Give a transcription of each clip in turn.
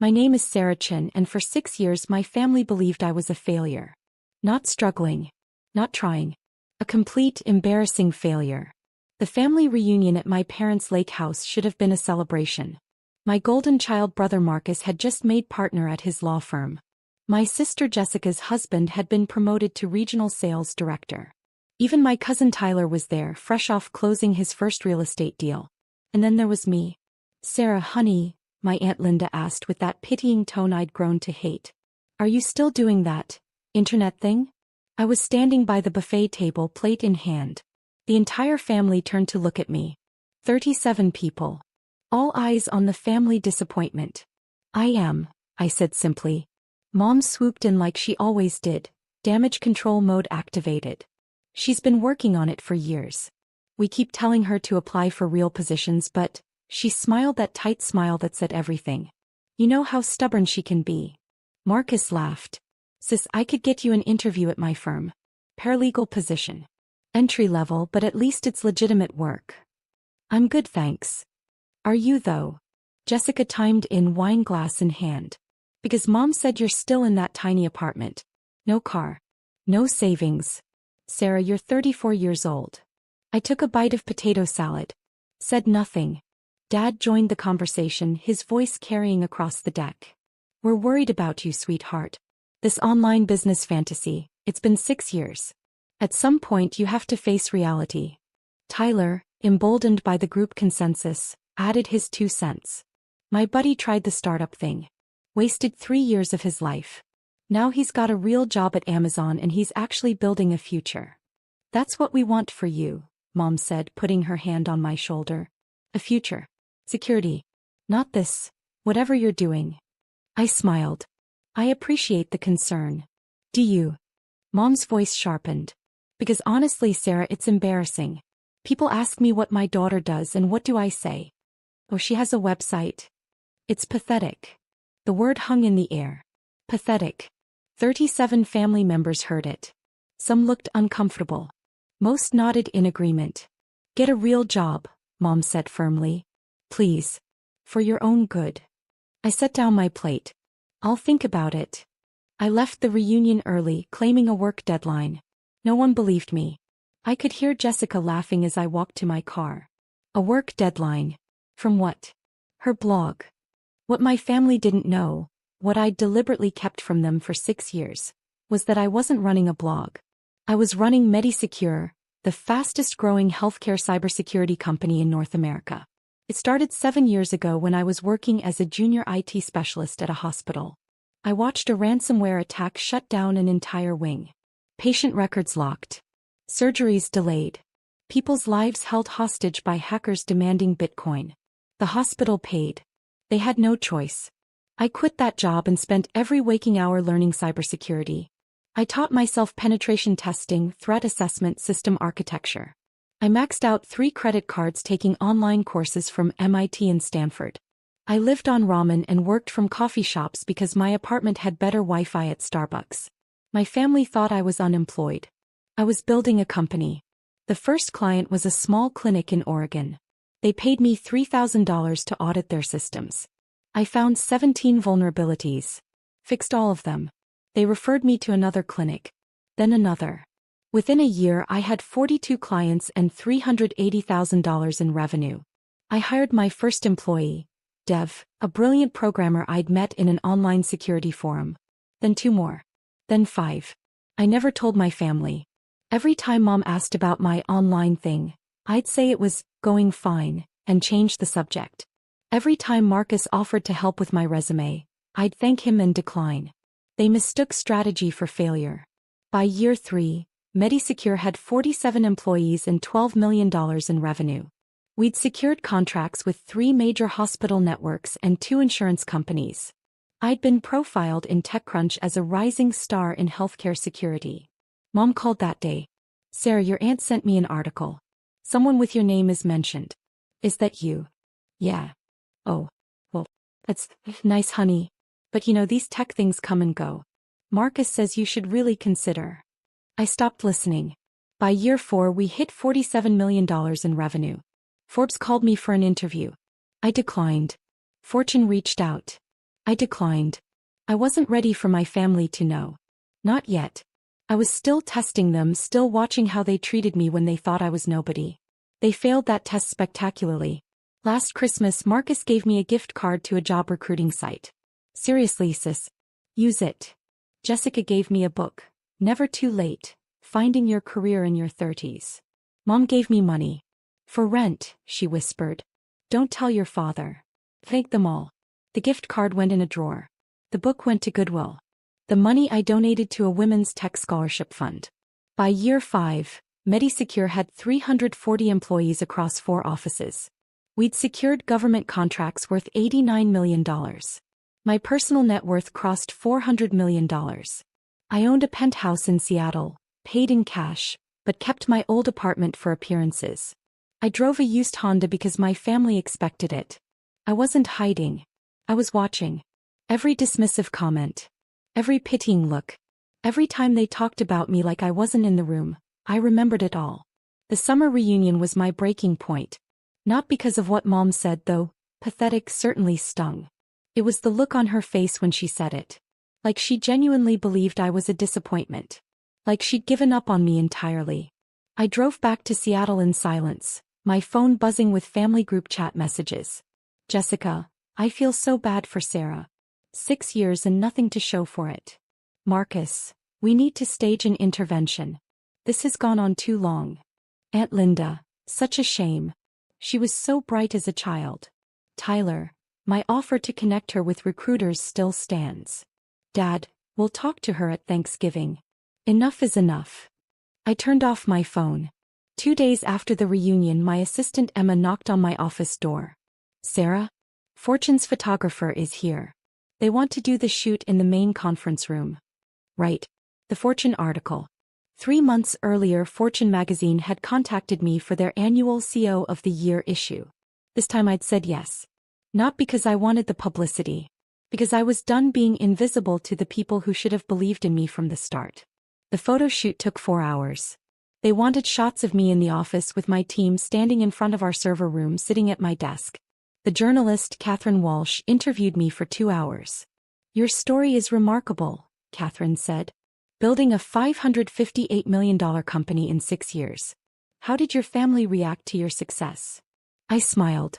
My name is Sarah Chin, and for 6 years my family believed I was a failure. Not struggling. Not trying. A complete, embarrassing failure. The family reunion at my parents' lake house should have been a celebration. My golden child brother Marcus had just made partner at his law firm. My sister Jessica's husband had been promoted to regional sales director. Even my cousin Tyler was there, fresh off closing his first real estate deal. And then there was me. Sarah, honey, my Aunt Linda asked with that pitying tone I'd grown to hate. Are you still doing that internet thing? I was standing by the buffet table, plate in hand. The entire family turned to look at me. 37 people. All eyes on the family disappointment. I am, I said simply. Mom swooped in like she always did, damage control mode activated. She's been working on it for years. We keep telling her to apply for real positions, but she smiled that tight smile that said everything. You know how stubborn she can be. Marcus laughed. Sis, I could get you an interview at my firm. Paralegal position. Entry level, but at least it's legitimate work. I'm good, thanks. Are you though? Jessica chimed in, wine glass in hand. Because Mom said you're still in that tiny apartment. No car. No savings. Sarah, you're 34 years old. I took a bite of potato salad. Said nothing. Dad joined the conversation, his voice carrying across the deck. We're worried about you, sweetheart. This online business fantasy, it's been 6 years. At some point you have to face reality. Tyler, emboldened by the group consensus, added his 2 cents. My buddy tried the startup thing. Wasted 3 years of his life. Now he's got a real job at Amazon and he's actually building a future. That's what we want for you, Mom said, putting her hand on my shoulder. A future. Security. Not this. Whatever you're doing. I smiled. I appreciate the concern. Do you? Mom's voice sharpened. Because honestly, Sarah, it's embarrassing. People ask me what my daughter does and what do I say? Oh, she has a website. It's pathetic. The word hung in the air. Pathetic. 37 family members heard it. Some looked uncomfortable. Most nodded in agreement. Get a real job, Mom said firmly. Please. For your own good. I set down my plate. I'll think about it. I left the reunion early, claiming a work deadline. No one believed me. I could hear Jessica laughing as I walked to my car. A work deadline. From what? Her blog. What my family didn't know, what I'd deliberately kept from them for 6 years, was that I wasn't running a blog. I was running MediSecure, the fastest-growing healthcare cybersecurity company in North America. It started 7 years ago when I was working as a junior IT specialist at a hospital. I watched a ransomware attack shut down an entire wing. Patient records locked. Surgeries delayed. People's lives held hostage by hackers demanding Bitcoin. The hospital paid. They had no choice. I quit that job and spent every waking hour learning cybersecurity. I taught myself penetration testing, threat assessment, system architecture. I maxed out 3 credit cards taking online courses from MIT and Stanford. I lived on ramen and worked from coffee shops because my apartment had better Wi-Fi at Starbucks. My family thought I was unemployed. I was building a company. The first client was a small clinic in Oregon. They paid me $3,000 to audit their systems. I found 17 vulnerabilities. Fixed all of them. They referred me to another clinic. Then another. Within a year I had 42 clients and $380,000 in revenue. I hired my first employee, Dev, a brilliant programmer I'd met in an online security forum. Then 2 more. Then 5. I never told my family. Every time Mom asked about my online thing, I'd say it was going fine and change the subject. Every time Marcus offered to help with my resume, I'd thank him and decline. They mistook strategy for failure. By year 3, MediSecure had 47 employees and $12 million in revenue. We'd secured contracts with 3 major hospital networks and 2 insurance companies. I'd been profiled in TechCrunch as a rising star in healthcare security. Mom called that day. Sarah, your aunt sent me an article. Someone with your name is mentioned. Is that you? Yeah. Oh. Well, that's nice, honey. But you know, these tech things come and go. Marcus says you should really consider. I stopped listening. By year 4 we hit $47 million in revenue. Forbes called me for an interview. I declined. Fortune reached out. I declined. I wasn't ready for my family to know. Not yet. I was still testing them, still watching how they treated me when they thought I was nobody. They failed that test spectacularly. Last Christmas, Marcus gave me a gift card to a job recruiting site. Seriously, sis. Use it. Jessica gave me a book, Never Too Late, Finding Your Career in Your 30s. Mom gave me money. For rent, she whispered. Don't tell your father. Thank them all. The gift card went in a drawer. The book went to Goodwill. The money I donated to a women's tech scholarship fund. By year 5, MediSecure had 340 employees across 4 offices. We'd secured government contracts worth $89 million. My personal net worth crossed $400 million. I owned a penthouse in Seattle, paid in cash, but kept my old apartment for appearances. I drove a used Honda because my family expected it. I wasn't hiding. I was watching. Every dismissive comment. Every pitying look. Every time they talked about me like I wasn't in the room, I remembered it all. The summer reunion was my breaking point. Not because of what Mom said, though. Pathetic certainly stung. It was the look on her face when she said it. Like she genuinely believed I was a disappointment. Like she'd given up on me entirely. I drove back to Seattle in silence, my phone buzzing with family group chat messages. Jessica, I feel so bad for Sarah. 6 years and nothing to show for it. Marcus, we need to stage an intervention. This has gone on too long. Aunt Linda, such a shame. She was so bright as a child. Tyler, my offer to connect her with recruiters still stands. Dad, we'll talk to her at Thanksgiving. Enough is enough. I turned off my phone. 2 days after the reunion, my assistant Emma knocked on my office door. Sarah? Fortune's photographer is here. They want to do the shoot in the main conference room. Right. The Fortune article. 3 months earlier, Fortune magazine had contacted me for their annual CEO of the Year issue. This time I'd said yes. Not because I wanted the publicity. Because I was done being invisible to the people who should have believed in me from the start. The photo shoot took 4 hours. They wanted shots of me in the office with my team standing in front of our server room sitting at my desk. The journalist Catherine Walsh interviewed me for 2 hours. Your story is remarkable, Catherine said. Building a $558 million company in 6 years. How did your family react to your success? I smiled.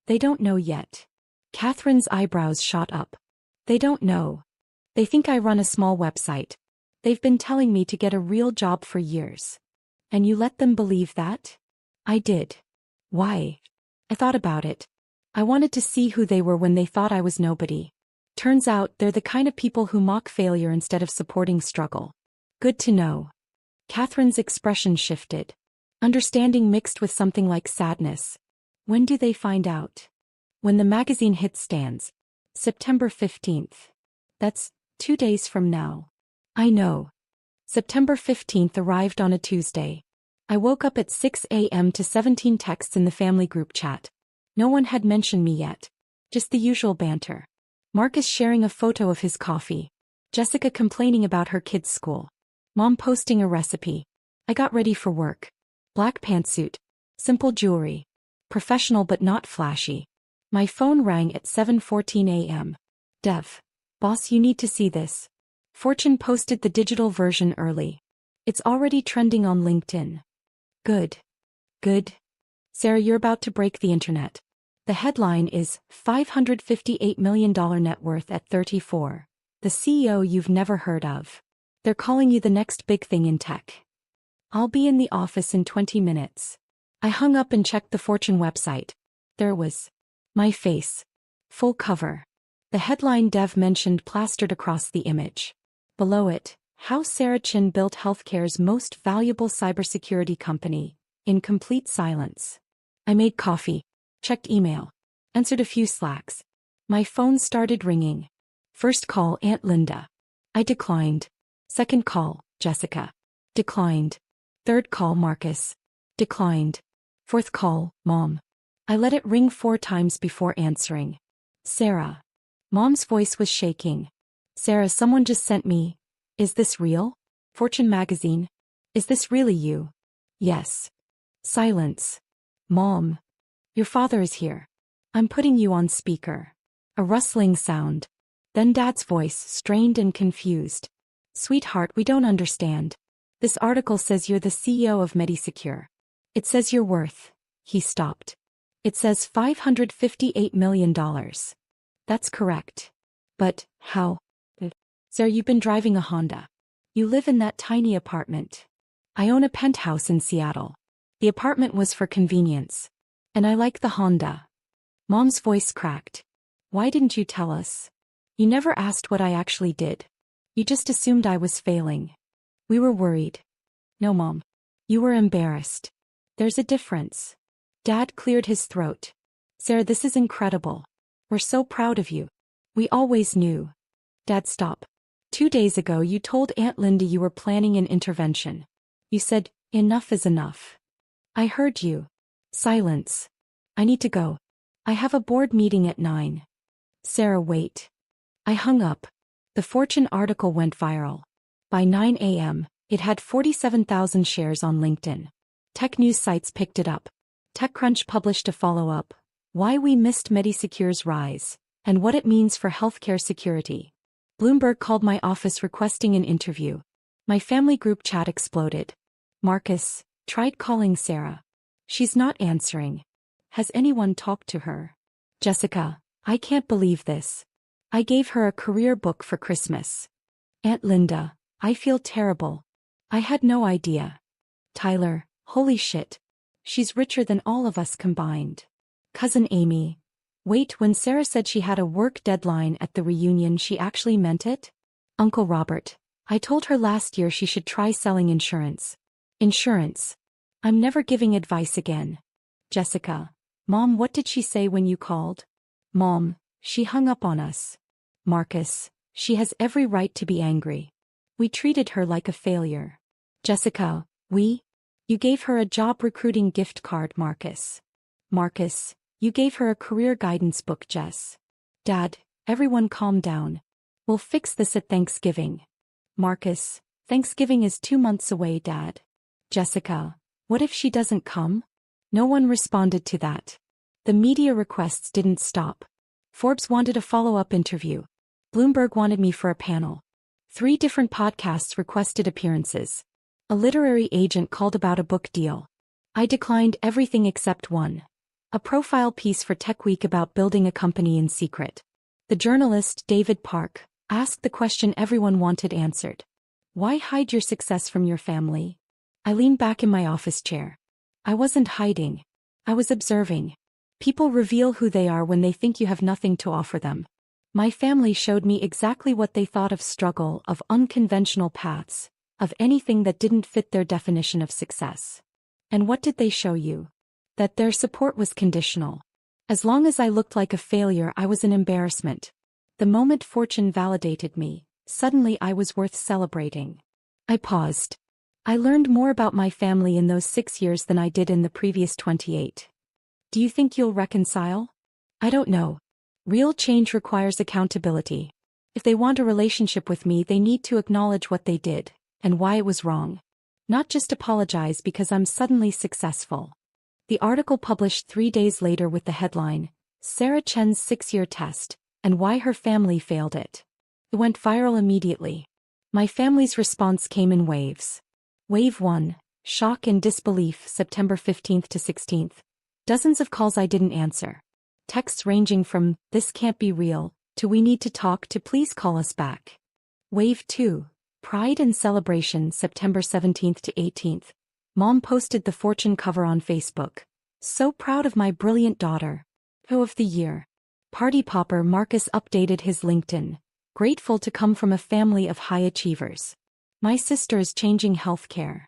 They don't know yet. Catherine's eyebrows shot up. They don't know. They think I run a small website. They've been telling me to get a real job for years. And you let them believe that? I did. Why? I thought about it. I wanted to see who they were when they thought I was nobody. Turns out they're the kind of people who mock failure instead of supporting struggle. Good to know. Catherine's expression shifted. Understanding mixed with something like sadness. When do they find out? When the magazine hit stands. September 15th. That's 2 days from now. I know. September 15th arrived on a Tuesday. I woke up at 6 a.m. to 17 texts in the family group chat. No one had mentioned me yet. Just the usual banter. Marcus sharing a photo of his coffee. Jessica complaining about her kids' school. Mom posting a recipe. I got ready for work. Black pantsuit. Simple jewelry. Professional but not flashy. My phone rang at 7:14 a.m. Dev. Boss, you need to see this. Fortune posted the digital version early. It's already trending on LinkedIn. Good. Good. Sarah, you're about to break the internet. The headline is $558 million net worth at 34. The CEO you've never heard of. They're calling you the next big thing in tech. I'll be in the office in 20 minutes. I hung up and checked the Fortune website. There was my face. Full cover. The headline Dev mentioned plastered across the image. Below it, how Sarah Chin built healthcare's most valuable cybersecurity company, in complete silence. I made coffee. Checked email. Answered a few Slacks. My phone started ringing. First call, Aunt Linda. I declined. Second call, Jessica. Declined. Third call, Marcus. Declined. Fourth call, Mom. I let it ring 4 times before answering. Sarah. Mom's voice was shaking. Sarah, someone just sent me. Is this real? Fortune magazine. Is this really you? Yes. Silence. Mom. Your father is here. I'm putting you on speaker. A rustling sound. Then Dad's voice, strained and confused. Sweetheart, we don't understand. This article says you're the CEO of Medisecure. It says you're worth. He stopped. It says $558 million. That's correct. But, how? Sir, you've been driving a Honda. You live in that tiny apartment. I own a penthouse in Seattle. The apartment was for convenience. And I like the Honda. Mom's voice cracked. Why didn't you tell us? You never asked what I actually did. You just assumed I was failing. We were worried. No, Mom. You were embarrassed. There's a difference. Dad cleared his throat. Sarah, this is incredible. We're so proud of you. We always knew. Dad, stop. 2 days ago you told Aunt Linda you were planning an intervention. You said, enough is enough. I heard you. Silence. I need to go. I have a board meeting at 9. Sarah, wait. I hung up. The Fortune article went viral. By 9 a.m., it had 47,000 shares on LinkedIn. Tech news sites picked it up. TechCrunch published a follow-up, Why We Missed Medisecure's Rise, and What It Means for Healthcare Security. Bloomberg called my office requesting an interview. My family group chat exploded. Marcus tried calling Sarah. She's not answering. Has anyone talked to her? Jessica, I can't believe this. I gave her a career book for Christmas. Aunt Linda, I feel terrible. I had no idea. Tyler, holy shit. She's richer than all of us combined. Cousin Amy. Wait, when Sarah said she had a work deadline at the reunion, she actually meant it? Uncle Robert. I told her last year she should try selling insurance. Insurance. I'm never giving advice again. Jessica. Mom, what did she say when you called? Mom, she hung up on us. Marcus. She has every right to be angry. We treated her like a failure. Jessica. We? You gave her a job recruiting gift card, Marcus. Marcus. You gave her a career guidance book, Jess. Dad, everyone calm down. We'll fix this at Thanksgiving. Marcus, Thanksgiving is 2 months away, Dad. Jessica, what if she doesn't come? No one responded to that. The media requests didn't stop. Forbes wanted a follow-up interview. Bloomberg wanted me for a panel. 3 different podcasts requested appearances. A literary agent called about a book deal. I declined everything except one. A profile piece for TechWeek about building a company in secret. The journalist, David Park, asked the question everyone wanted answered. Why hide your success from your family? I leaned back in my office chair. I wasn't hiding. I was observing. People reveal who they are when they think you have nothing to offer them. My family showed me exactly what they thought of struggle, of unconventional paths, of anything that didn't fit their definition of success. And what did they show you? That their support was conditional. As long as I looked like a failure, I was an embarrassment. The moment Fortune validated me, suddenly I was worth celebrating. I paused. I learned more about my family in those 6 years than I did in the previous 28. Do you think you'll reconcile? I don't know. Real change requires accountability. If they want a relationship with me, they need to acknowledge what they did, and why it was wrong. Not just apologize because I'm suddenly successful. The article published 3 days later with the headline, Sarah Chen's 6-year test, and why her family failed it. It went viral immediately. My family's response came in waves. Wave 1, shock and disbelief, September 15th to 16th. Dozens of calls I didn't answer. Texts ranging from, this can't be real, to we need to talk, to please call us back. Wave 2, pride and celebration, September 17th to 18th. Mom posted the Fortune cover on Facebook. So proud of my brilliant daughter. Who of the year. Party popper Marcus updated his LinkedIn. Grateful to come from a family of high achievers. My sister is changing healthcare.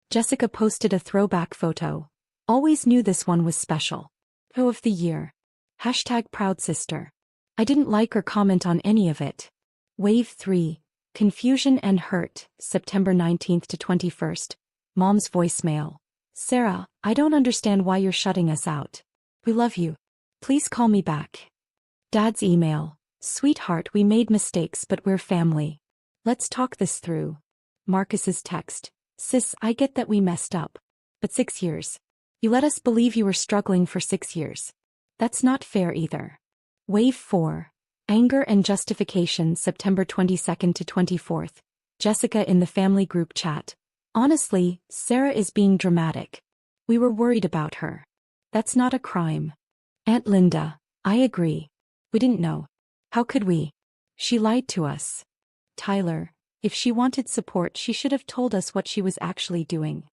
Jessica posted a throwback photo. Always knew this one was special. Who of the year. Hashtag proud sister. I didn't like or comment on any of it. Wave 3. Confusion and hurt, September 19th to 21st. Mom's voicemail. Sarah, I don't understand why you're shutting us out. We love you. Please call me back. Dad's email. Sweetheart, we made mistakes, but we're family. Let's talk this through. Marcus's text. Sis, I get that we messed up. But 6 years. You let us believe you were struggling for 6 years. That's not fair either. Wave 4. Anger and Justification, September 22nd to 24th. Jessica in the family group chat. Honestly, Sarah is being dramatic. We were worried about her. That's not a crime. Aunt Linda. I agree. We didn't know. How could we? She lied to us. Tyler. If she wanted support, she should have told us what she was actually doing.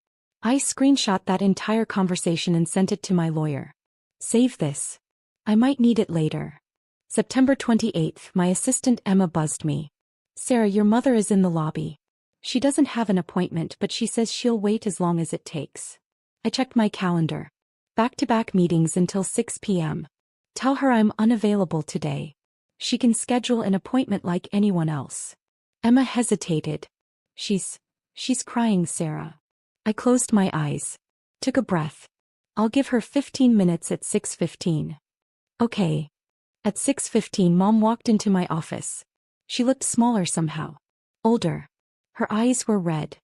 I screenshot that entire conversation and sent it to my lawyer. Save this. I might need it later. September 28th, my assistant Emma buzzed me. Sarah, your mother is in the lobby. She doesn't have an appointment, but she says she'll wait as long as it takes. I checked my calendar. Back-to-back meetings until 6 p.m. Tell her I'm unavailable today. She can schedule an appointment like anyone else. Emma hesitated. She's crying, Sarah. I closed my eyes. Took a breath. I'll give her 15 minutes at 6:15. Okay. At 6:15, Mom walked into my office. She looked smaller somehow. Older. Her eyes were red.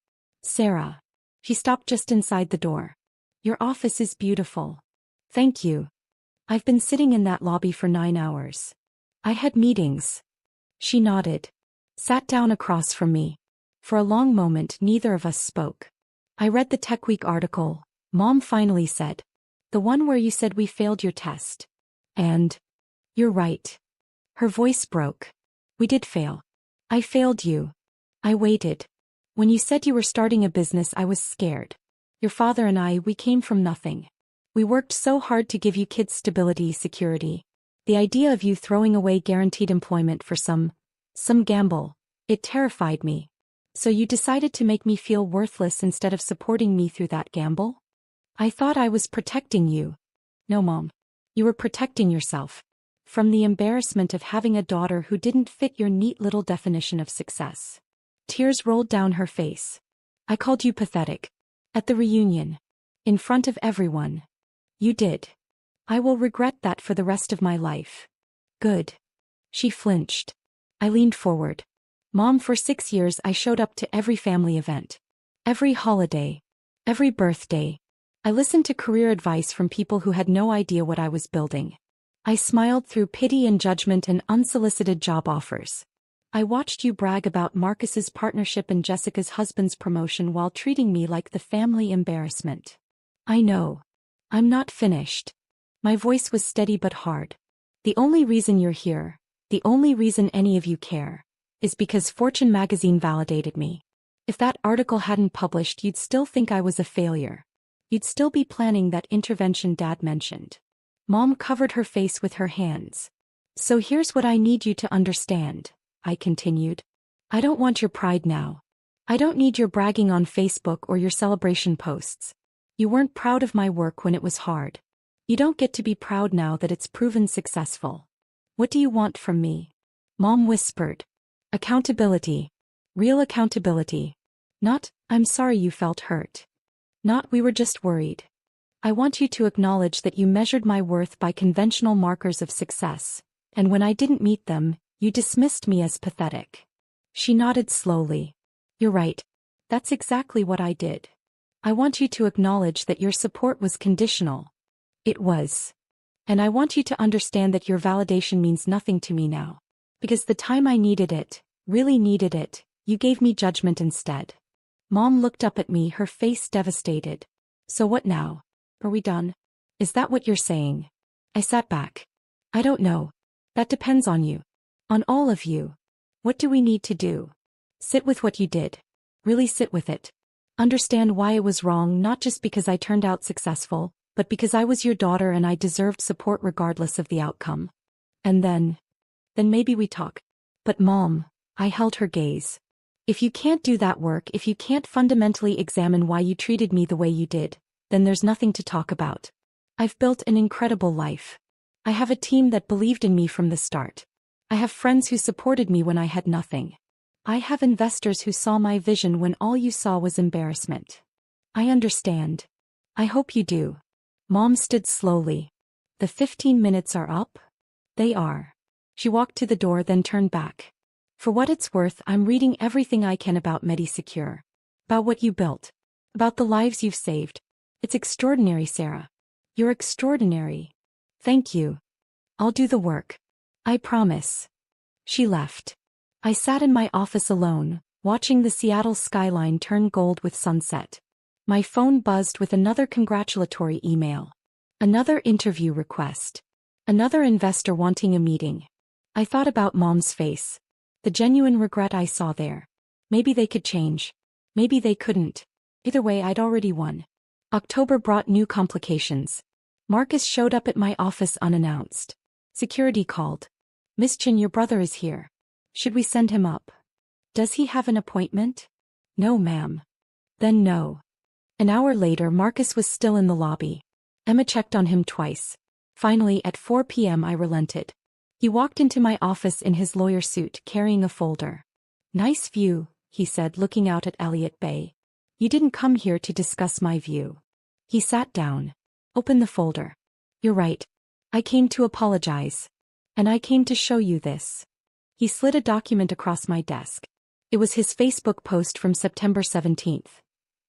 Sarah. She stopped just inside the door. Your office is beautiful. Thank you. I've been sitting in that lobby for 9 hours. I had meetings. She nodded. Sat down across from me. For a long moment, neither of us spoke. I read the Tech Week article. Mom finally said. The one where you said we failed your test. And... You're right. Her voice broke. We did fail. I failed you. I waited. When you said you were starting a business, I was scared. Your father and I, we came from nothing. We worked so hard to give you kids stability, security. The idea of you throwing away guaranteed employment for some gamble, it terrified me. So you decided to make me feel worthless instead of supporting me through that gamble? I thought I was protecting you. No, Mom. You were protecting yourself. From the embarrassment of having a daughter who didn't fit your neat little definition of success. Tears rolled down her face. I called you pathetic. At the reunion. In front of everyone. You did. I will regret that for the rest of my life. Good. She flinched. I leaned forward. Mom, for 6 years I showed up to every family event. Every holiday. Every birthday. I listened to career advice from people who had no idea what I was building. I smiled through pity and judgment and unsolicited job offers. I watched you brag about Marcus's partnership and Jessica's husband's promotion while treating me like the family embarrassment. I know. I'm not finished. My voice was steady but hard. The only reason you're here, the only reason any of you care, is because Fortune magazine validated me. If that article hadn't published, you'd still think I was a failure. You'd still be planning that intervention Dad mentioned. Mom covered her face with her hands. So here's what I need you to understand, I continued. I don't want your pride now. I don't need your bragging on Facebook or your celebration posts. You weren't proud of my work when it was hard. You don't get to be proud now that it's proven successful. What do you want from me? Mom whispered. Accountability. Real accountability. Not, I'm sorry you felt hurt. Not, we were just worried. I want you to acknowledge that you measured my worth by conventional markers of success, and when I didn't meet them, you dismissed me as pathetic. She nodded slowly. You're right. That's exactly what I did. I want you to acknowledge that your support was conditional. It was. And I want you to understand that your validation means nothing to me now. Because the time I needed it, really needed it, you gave me judgment instead. Mom looked up at me, her face devastated. So what now? Are we done? Is that what you're saying? I sat back. I don't know. That depends on you. On all of you. What do we need to do? Sit with what you did. Really sit with it. Understand why it was wrong, not just because I turned out successful, but because I was your daughter and I deserved support regardless of the outcome. And then maybe we talk. But Mom, I held her gaze. If you can't do that work, if you can't fundamentally examine why you treated me the way you did, then there's nothing to talk about. I've built an incredible life. I have a team that believed in me from the start. I have friends who supported me when I had nothing. I have investors who saw my vision when all you saw was embarrassment. I understand. I hope you do. Mom stood slowly. The 15 minutes are up? They are. She walked to the door, then turned back. For what it's worth, I'm reading everything I can about MediSecure. About what you built. About the lives you've saved. It's extraordinary, Sarah. You're extraordinary. Thank you. I'll do the work. I promise. She left. I sat in my office alone, watching the Seattle skyline turn gold with sunset. My phone buzzed with another congratulatory email. Another interview request. Another investor wanting a meeting. I thought about Mom's face. The genuine regret I saw there. Maybe they could change. Maybe they couldn't. Either way, I'd already won. October brought new complications. Marcus showed up at my office unannounced. Security called. "Miss Chin, your brother is here. Should we send him up?" "Does he have an appointment?" "No, ma'am." Then no. An hour later, Marcus was still in the lobby. Emma checked on him twice. Finally, at 4 p.m. I relented. He walked into my office in his lawyer suit, carrying a folder. "Nice view," he said, looking out at Elliott Bay. "You didn't come here to discuss my view." He sat down. "Open the folder." "You're right. I came to apologize. And I came to show you this." He slid a document across my desk. It was his Facebook post from September 17th.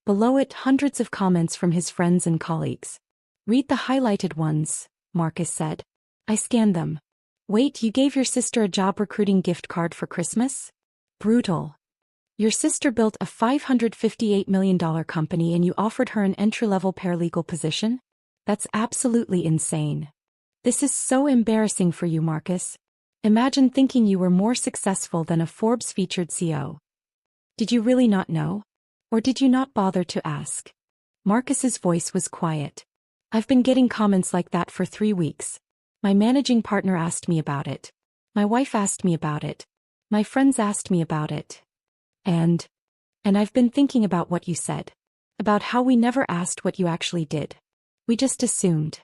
Below it, hundreds of comments from his friends and colleagues. "Read the highlighted ones," Marcus said. I scanned them. "Wait, you gave your sister a job recruiting gift card for Christmas? Brutal. Your sister built a $558 million company and you offered her an entry-level paralegal position? That's absolutely insane. This is so embarrassing for you, Marcus. Imagine thinking you were more successful than a Forbes-featured CEO. Did you really not know? Or did you not bother to ask?" Marcus's voice was quiet. "I've been getting comments like that for 3 weeks. My managing partner asked me about it. My wife asked me about it. My friends asked me about it. And I've been thinking about what you said. About how we never asked what you actually did. We just assumed."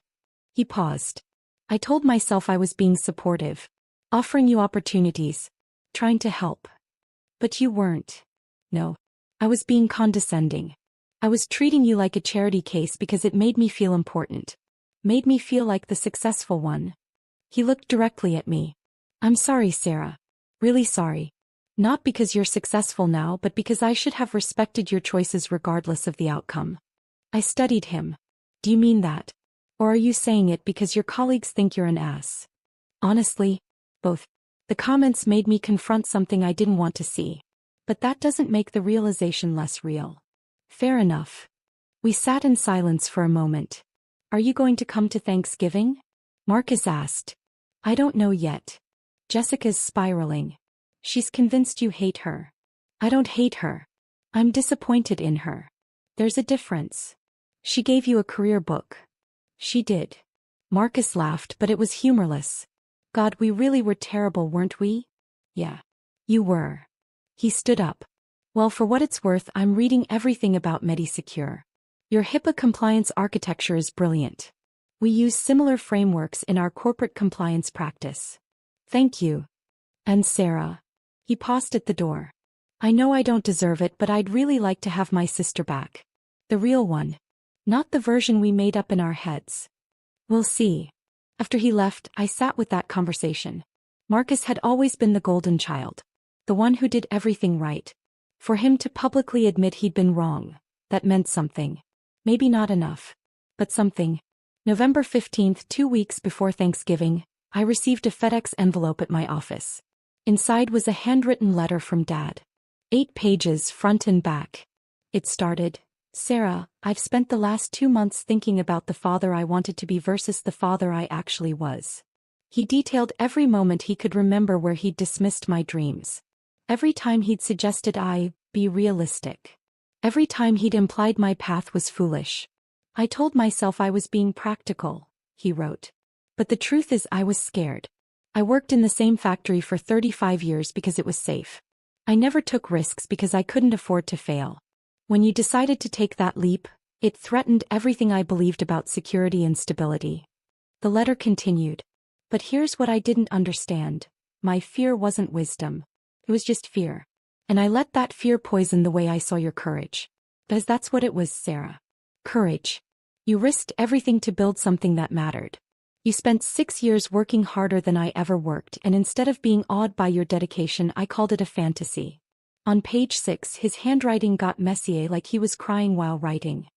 He paused. "I told myself I was being supportive. Offering you opportunities. Trying to help. But you weren't. No. I was being condescending. I was treating you like a charity case because it made me feel important. Made me feel like the successful one." He looked directly at me. "I'm sorry, Sarah. Really sorry. Not because you're successful now, but because I should have respected your choices regardless of the outcome." I studied him. "Do you mean that? Or are you saying it because your colleagues think you're an ass?" "Honestly, both. The comments made me confront something I didn't want to see. But that doesn't make the realization less real." "Fair enough." We sat in silence for a moment. "Are you going to come to Thanksgiving?" Marcus asked. "I don't know yet. Jessica's spiraling. She's convinced you hate her." "I don't hate her. I'm disappointed in her. There's a difference. She gave you a career book." "She did." Marcus laughed, but it was humorless. "God, we really were terrible, weren't we?" "Yeah. You were." He stood up. "Well, for what it's worth, I'm reading everything about MediSecure. Your HIPAA compliance architecture is brilliant. We use similar frameworks in our corporate compliance practice." "Thank you." "And Sarah." He paused at the door. "I know I don't deserve it, but I'd really like to have my sister back. The real one. Not the version we made up in our heads." "We'll see." After he left, I sat with that conversation. Marcus had always been the golden child. The one who did everything right. For him to publicly admit he'd been wrong, that meant something. Maybe not enough. But something. November 15th, 2 weeks before Thanksgiving, I received a FedEx envelope at my office. Inside was a handwritten letter from Dad. 8 pages, front and back. It started, "Sarah, I've spent the last 2 months thinking about the father I wanted to be versus the father I actually was." He detailed every moment he could remember where he'd dismissed my dreams. Every time he'd suggested I be realistic. Every time he'd implied my path was foolish. "I told myself I was being practical," he wrote. "But the truth is I was scared. I worked in the same factory for 35 years because it was safe. I never took risks because I couldn't afford to fail. When you decided to take that leap, it threatened everything I believed about security and stability." The letter continued. "But here's what I didn't understand. My fear wasn't wisdom. It was just fear. And I let that fear poison the way I saw your courage. Because that's what it was, Sarah. Courage. You risked everything to build something that mattered. You spent 6 years working harder than I ever worked, and instead of being awed by your dedication, I called it a fantasy." On page 6, his handwriting got messy, like he was crying while writing.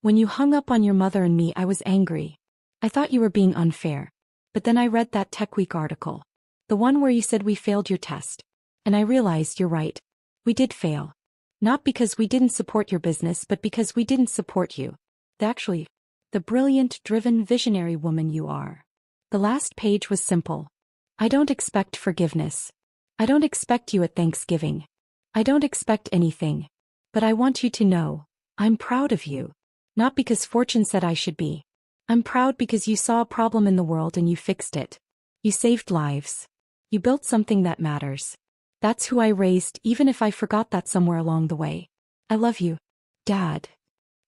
"When you hung up on your mother and me, I was angry. I thought you were being unfair. But then I read that TechWeek article. The one where you said we failed your test. And I realized you're right. We did fail. Not because we didn't support your business, but because we didn't support you. Actually, the brilliant, driven, visionary woman you are. The last page was simple. I don't expect forgiveness. I don't expect you at Thanksgiving. I don't expect anything. But I want you to know, I'm proud of you. Not because fortune said I should be. I'm proud because you saw a problem in the world and you fixed it. You saved lives. You built something that matters. That's who I raised, even if I forgot that somewhere along the way. I love you, Dad.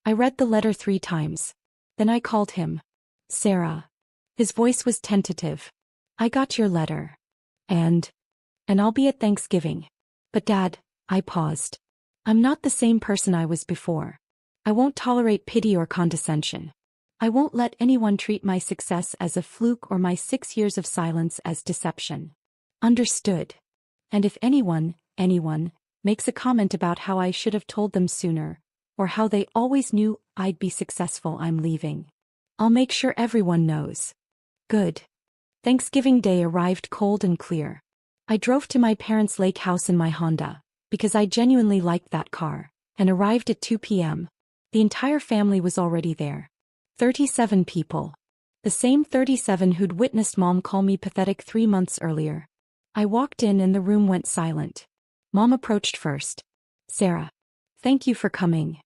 I read the letter 3 times. Then I called him. Sarah. His voice was tentative. I got your letter. And I'll be at Thanksgiving. But Dad, I paused. I'm not the same person I was before. I won't tolerate pity or condescension. I won't let anyone treat my success as a fluke or my 6 years of silence as deception. Understood. And if anyone makes a comment about how I should have told them sooner, or how they always knew I'd be successful, I'm leaving. I'll make sure everyone knows. Good. Thanksgiving Day arrived cold and clear. I drove to my parents' lake house in my Honda, because I genuinely liked that car, and arrived at 2 p.m. The entire family was already there. 37 people. The same 37 who'd witnessed Mom call me pathetic 3 months earlier. I walked in and the room went silent. Mom approached first. Sarah. Thank you for coming.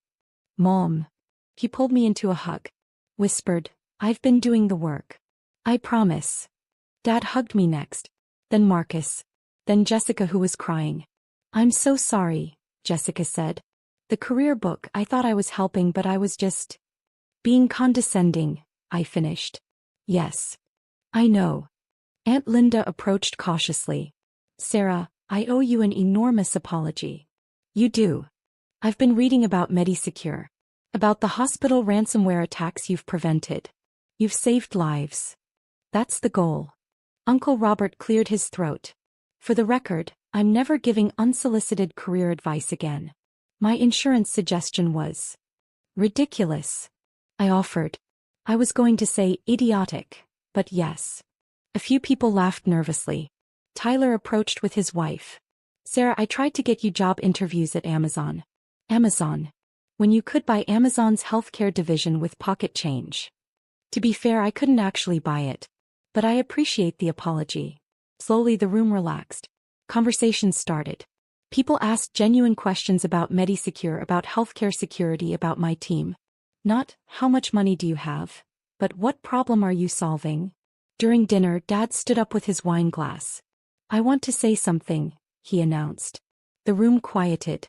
Mom. He pulled me into a hug. Whispered, I've been doing the work. I promise. Dad hugged me next. Then Marcus. Then Jessica, who was crying. I'm so sorry, Jessica said. The career book, I thought I was helping, but I was just being condescending, I finished. Yes. I know. Aunt Linda approached cautiously. Sarah, I owe you an enormous apology. You do. I've been reading about MediSecure. About the hospital ransomware attacks you've prevented. You've saved lives. That's the goal. Uncle Robert cleared his throat. For the record, I'm never giving unsolicited career advice again. My insurance suggestion was ridiculous. I offered. I was going to say idiotic, but yes. A few people laughed nervously. Tyler approached with his wife. Sarah, I tried to get you job interviews at Amazon. Amazon. When you could buy Amazon's healthcare division with pocket change. To be fair, I couldn't actually buy it. But I appreciate the apology. Slowly the room relaxed. Conversations started. People asked genuine questions about MediSecure, about healthcare security, about my team. Not, how much money do you have? But what problem are you solving? During dinner, Dad stood up with his wine glass. I want to say something, he announced. The room quieted.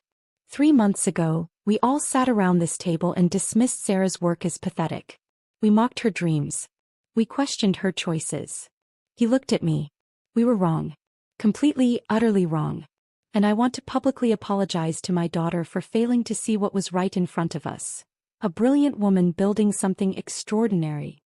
3 months ago, we all sat around this table and dismissed Sarah's work as pathetic. We mocked her dreams. We questioned her choices. He looked at me. We were wrong. Completely, utterly wrong. And I want to publicly apologize to my daughter for failing to see what was right in front of us. A brilliant woman building something extraordinary.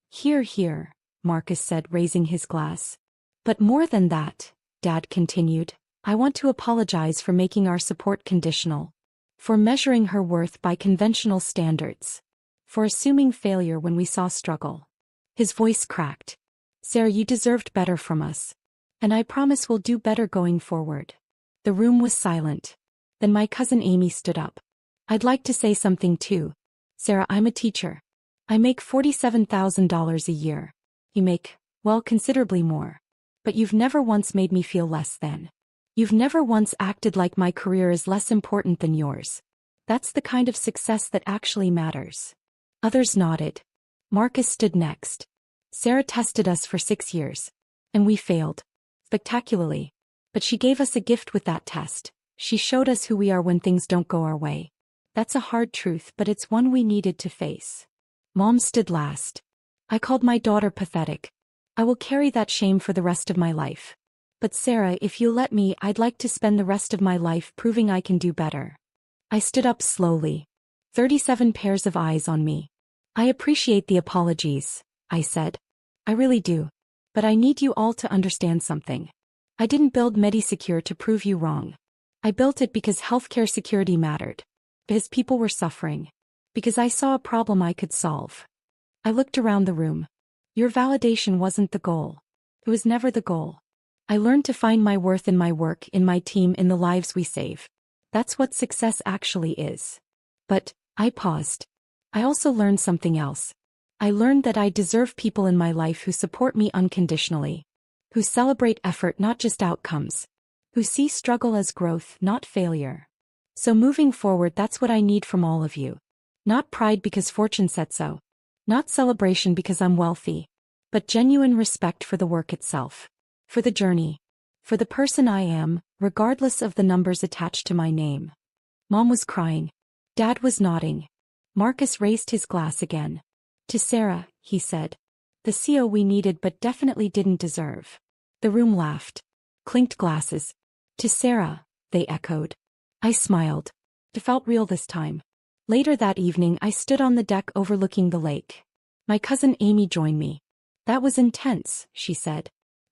Hear, hear, Marcus said, raising his glass. But more than that, Dad continued, I want to apologize for making our support conditional. For measuring her worth by conventional standards. For assuming failure when we saw struggle. His voice cracked. Sarah, you deserved better from us. And I promise we'll do better going forward. The room was silent. Then my cousin Amy stood up. I'd like to say something too. Sarah, I'm a teacher. I make $47,000 a year. You make, well, considerably more. But you've never once made me feel less than. You've never once acted like my career is less important than yours. That's the kind of success that actually matters. Others nodded. Marcus stood next. Sarah tested us for 6 years. And we failed. Spectacularly. But she gave us a gift with that test. She showed us who we are when things don't go our way. That's a hard truth, but it's one we needed to face. Mom stood last. I called my daughter pathetic. I will carry that shame for the rest of my life. But Sarah, if you'll let me, I'd like to spend the rest of my life proving I can do better. I stood up slowly. 37 pairs of eyes on me. I appreciate the apologies, I said. I really do. But I need you all to understand something. I didn't build MediSecure to prove you wrong. I built it because healthcare security mattered. Because people were suffering. Because I saw a problem I could solve. I looked around the room. Your validation wasn't the goal. It was never the goal. I learned to find my worth in my work, in my team, in the lives we save. That's what success actually is. But I paused. I also learned something else. I learned that I deserve people in my life who support me unconditionally, who celebrate effort, not just outcomes, who see struggle as growth, not failure. So moving forward, that's what I need from all of you. Not pride because fortune said so. Not celebration because I'm wealthy. But genuine respect for the work itself. For the journey. For the person I am, regardless of the numbers attached to my name. Mom was crying. Dad was nodding. Marcus raised his glass again. To Sarah, he said. The CO we needed but definitely didn't deserve. The room laughed. Clinked glasses. To Sarah, they echoed. I smiled. It felt real this time. Later that evening I stood on the deck overlooking the lake. My cousin Amy joined me. That was intense, she said.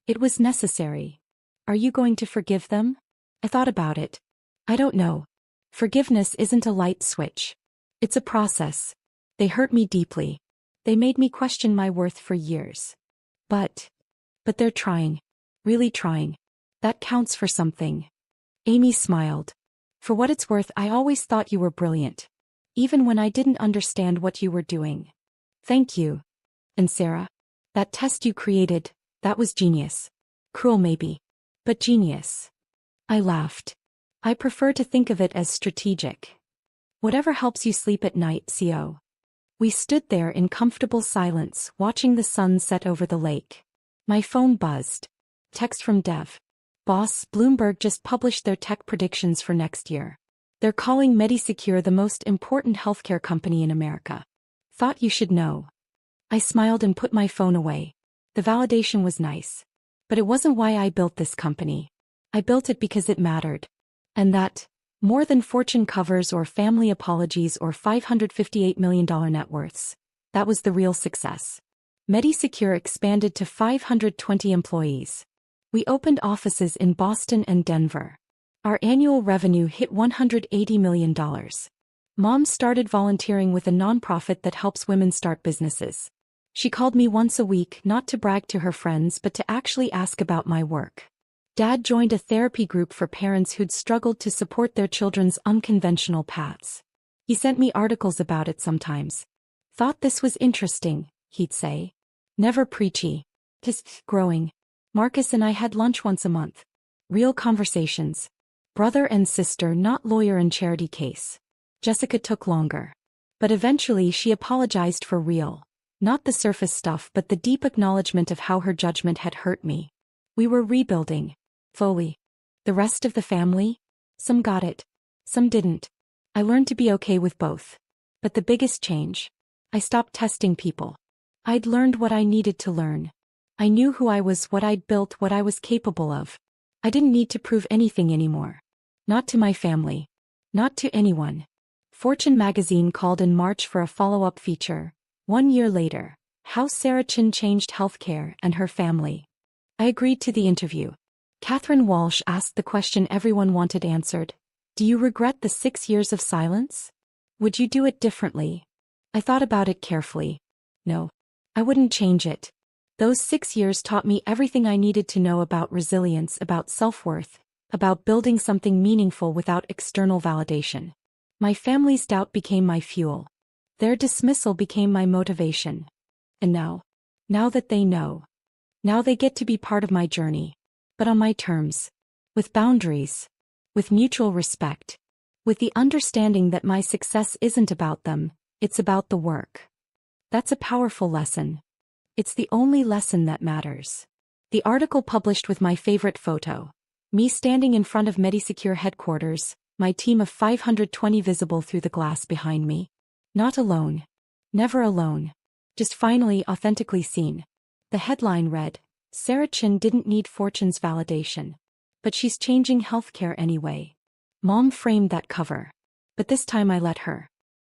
It was necessary. Are you going to forgive them? I thought about it. I don't know. Forgiveness isn't a light switch. It's a process. They hurt me deeply. They made me question my worth for years. But they're trying. Really trying. That counts for something. Amy smiled. For what it's worth, I always thought you were brilliant. Even when I didn't understand what you were doing. Thank you. And Sarah? That test you created, that was genius. Cruel maybe. But genius. I laughed. I prefer to think of it as strategic. Whatever helps you sleep at night, CO. We stood there in comfortable silence, watching the sun set over the lake. My phone buzzed. Text from Dev. Boss, Bloomberg just published their tech predictions for next year. They're calling Medisecure the most important healthcare company in America. Thought you should know. I smiled and put my phone away. The validation was nice. But it wasn't why I built this company. I built it because it mattered. And that, more than fortune covers or family apologies or $558 million net worths, that was the real success. Medisecure expanded to 520 employees. We opened offices in Boston and Denver. Our annual revenue hit $180 million. Mom started volunteering with a nonprofit that helps women start businesses. She called me once a week, not to brag to her friends but to actually ask about my work. Dad joined a therapy group for parents who'd struggled to support their children's unconventional paths. He sent me articles about it sometimes. Thought this was interesting, he'd say. Never preachy. Just growing. Marcus and I had lunch once a month. Real conversations. Brother and sister, not lawyer and charity case. Jessica took longer. But eventually she apologized for real. Not the surface stuff but the deep acknowledgement of how her judgment had hurt me. We were rebuilding. Slowly. The rest of the family? Some got it. Some didn't. I learned to be okay with both. But the biggest change? I stopped testing people. I'd learned what I needed to learn. I knew who I was, what I'd built, what I was capable of. I didn't need to prove anything anymore. Not to my family. Not to anyone. Fortune magazine called in March for a follow-up feature. 1 year later, how Sarah Chin changed healthcare and her family. I agreed to the interview. Catherine Walsh asked the question everyone wanted answered. Do you regret the 6 years of silence? Would you do it differently? I thought about it carefully. No. I wouldn't change it. Those 6 years taught me everything I needed to know about resilience, about self-worth, about building something meaningful without external validation. My family's doubt became my fuel. Their dismissal became my motivation. And now that they know, now they get to be part of my journey. But on my terms. With boundaries. With mutual respect. With the understanding that my success isn't about them, it's about the work. That's a powerful lesson. It's the only lesson that matters. The article published with my favorite photo. Me standing in front of Medisecure headquarters, my team of 520 visible through the glass behind me. Not alone. Never alone. Just finally authentically seen. The headline read, Sarah Chin didn't need Fortune's validation. But she's changing healthcare anyway. Mom framed that cover. But this time I let her.